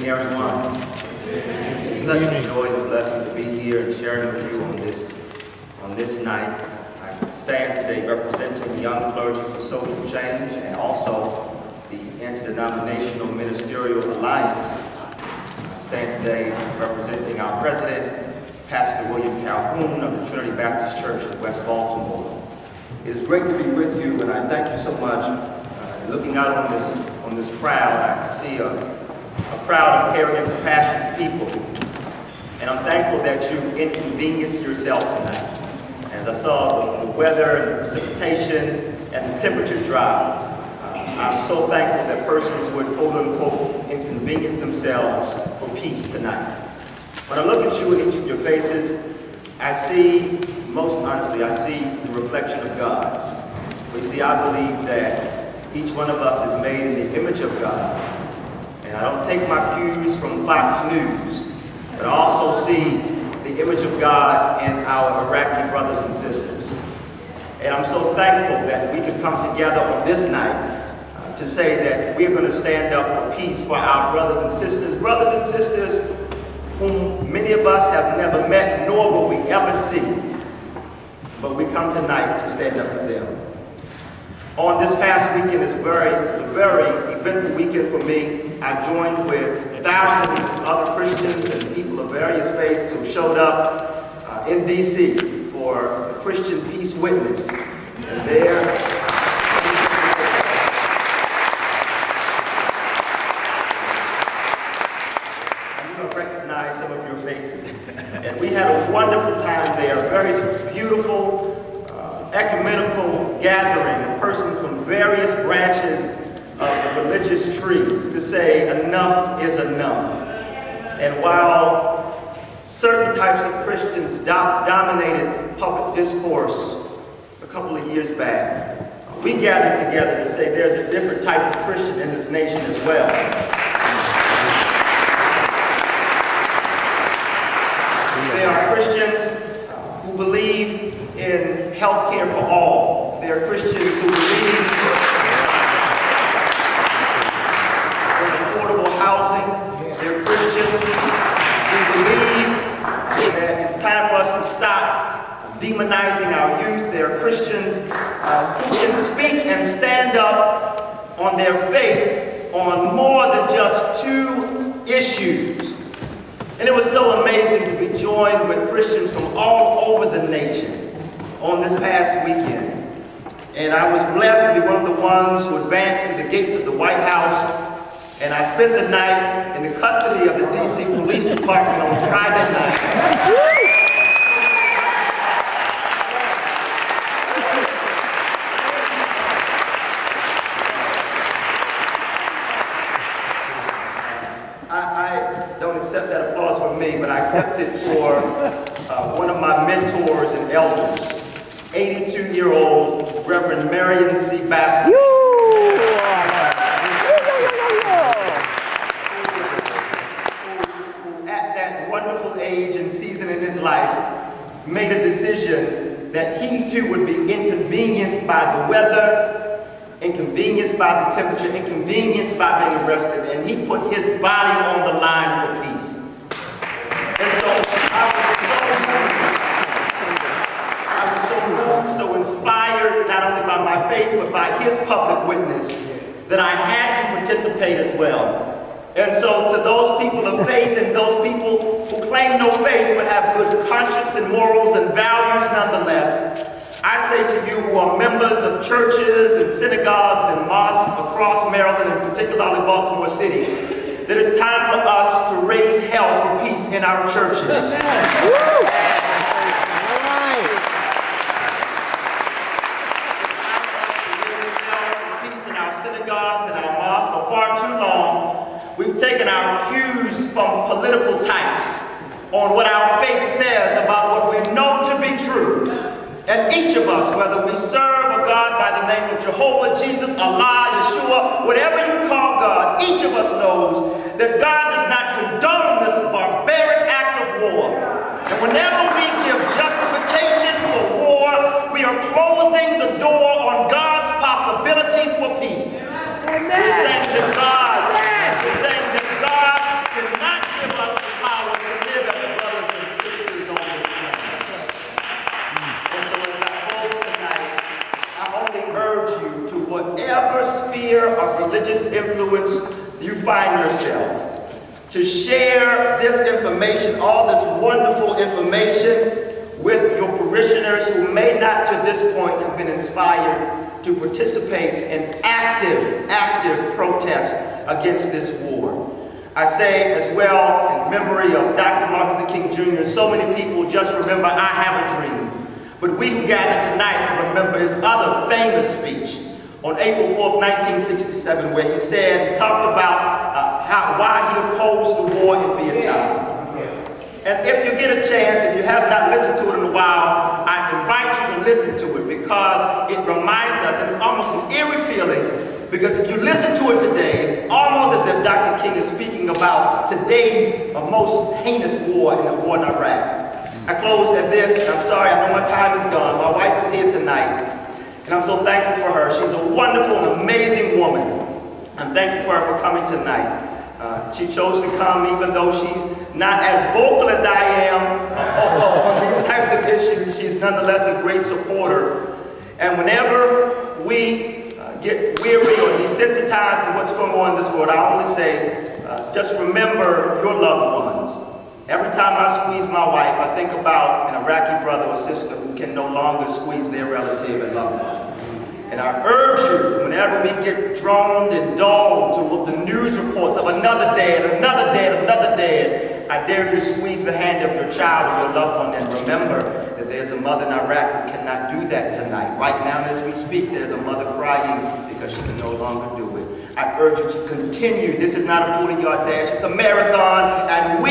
everyone. It's such a joy and a blessing to be here and sharing with you on this night. I stand today representing the Young Clergy for Social Change and also the Interdenominational Ministerial Alliance. I stand today representing our president, Pastor William Calhoun of the Trinity Baptist Church in West Baltimore. It is great to be with you, and I thank you so much. Looking out on this crowd, I see a crowd of caring and compassionate people, and I'm thankful that you inconvenienced yourself tonight. As I saw the weather and the precipitation and the temperature drop, I'm so thankful that persons would quote-unquote inconvenience themselves for peace tonight. When I look at you in each of your faces, I see, most honestly, I see the reflection of God. You see, I believe that each one of us is made in the image of God. And I don't take my cues from Fox News, but I also see the image of God in our Iraqi brothers and sisters. And I'm so thankful that we could come together on this night to say that we're going to stand up for peace for our brothers and sisters whom many of us have never met, nor will we ever see. But we come tonight to stand up for them. On this past weekend is a very eventful weekend for me. I joined with thousands of other Christians and people of various faiths who showed up in D.C. for the Christian Peace Witness. And there, I'm going to recognize some of your faces. And we had a wonderful time there, a very beautiful, ecumenical gathering of persons from various branches of the religious tree to say enough is enough. And while certain types of Christians dominated public discourse a couple of years back, we gathered together to say there's a different type of Christian in this nation as well. There are Christians who believe in health care for all. There are Christians who believe in affordable housing. There are Christians who believe that it's time for us to stop demonizing our youth. There are Christians who can speak and stand up on their faith on more than just two issues. And it was so amazing to be joined with Christians from all over the nation on this past weekend. And I was blessed to be one of the ones who advanced to the gates of the White House. And I spent the night in the custody of the D.C. Police Department on Friday night. I don't accept that applause from me, but I accept it for one of my mentors and elders, 82-year-old Reverend Marion C. Bassett. Who at that wonderful age and season in his life made a decision that he too would be inconvenienced by the weather, inconvenienced by the temperature, inconvenienced by being arrested, and he put his body on the line for peace. And so I was so moved, so inspired, not only by my faith, but by his public witness, that I had to participate as well. And so to those people of faith and those people who claim no faith but have good conscience and morals and values nonetheless, I say to you who are members of churches and synagogues and mosques across Maryland, and particularly Baltimore City, that it's time for us to raise hell for peace in our churches. Peace in our synagogues and our mosques for far too long. We've taken our cues from political types on what our faith says about what we know to be true. And each of us, whether we serve a God by the name of Jehovah, Jesus, Allah, Yeshua, whatever you call God, each of us knows that God does not condone this barbaric act of war. And whenever we give justification for war, we are closing the door on God's possibilities for peace. We're saying that God can you find yourself, to share this information, all this wonderful information, with your parishioners who may not to this point have been inspired to participate in active protest against this war. I say as well, in memory of Dr. Martin Luther King Jr., and so many people just remember I Have a Dream. But we who gather tonight remember his other famous speech on April 4th, 1967, where he talked about why he opposed the war in Vietnam. And if you get a chance, if you have not listened to it in a while, I invite you to listen to it because it reminds us, and it's almost an eerie feeling, because if you listen to it today, it's almost as if Dr. King is speaking about today's most heinous war in the war in Iraq. I close at this, and I'm sorry, I know my time is gone. My wife is here tonight, and I'm so thankful for her. She's a wonderful and amazing woman. I'm thankful for her for coming tonight. She chose to come even though she's not as vocal as I am on these types of issues. She's nonetheless a great supporter. And whenever we get weary or desensitized to what's going on in this world, I only say, just remember your loved ones. Every time I squeeze my wife, I think about an Iraqi brother or sister who can no longer squeeze their relative and loved one. And I urge you, whenever we get droned and dulled to the news reports of another dead, another dead, another dead, I dare you to squeeze the hand of your child or your loved one and remember that there's a mother in Iraq who cannot do that tonight. Right now as we speak, there's a mother crying because she can no longer do it. I urge you to continue. This is not a 40-yard dash, it's a marathon, and